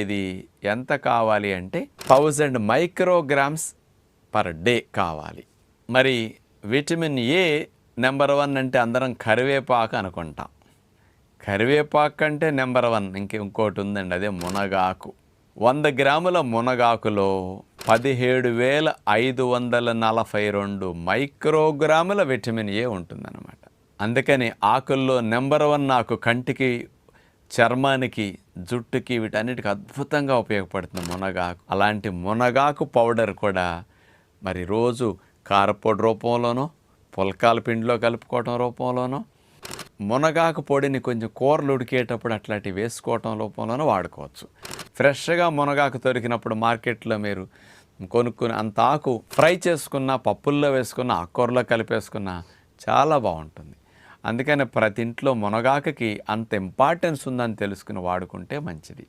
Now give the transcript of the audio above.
ఇది ఎంత కావాలి అంటే 1000 మైక్రోగ్రామ్స్ పర్ డే కావాలి. మరి విటమిన్ ఏ నెంబర్ 1 అంటే అందరం కరివేపాకు అనుకుంటాం. కరివేపాకు కంటే నెంబర్ 1 ఇంకోటి ఉందండి, అదే మునగాకు. 100 గ్రాముల మునగాకులో 17,542 మైక్రోగ్రాముల విటమిన్ ఏ ఉంటుందన్నమాట. అందుకని ఆకుల్లో నెంబర్ 1 ఆకు కంటికి, చర్మానికి, జుట్టుకి, వీటన్నిటికి అద్భుతంగా ఉపయోగపడుతుంది మునగాకు. అలాంటి మునగాకు పౌడర్ కూడా మరి రోజు కారపొడి రూపంలోనో, పుల్కాల పిండిలో కలుపుకోవటం రూపంలోనో, మునగాకు పొడిని కొంచెం కూరలు ఉడికేటప్పుడు అట్లాంటివి వేసుకోవటం రూపంలోనూ వాడుకోవచ్చు. ఫ్రెష్గా మునగాకు దొరికినప్పుడు మార్కెట్లో మీరు కొనుక్కుని అంత ఆకు ఫ్రై చేసుకున్న, పప్పుల్లో వేసుకున్న, ఆకుకూరలో కలిపేసుకున్న చాలా బాగుంటుంది. అందుకని ప్రతి ఇంట్లో మునగాకుకి అంత ఇంపార్టెన్స్ ఉందని తెలుసుకుని వాడుకుంటే మంచిది.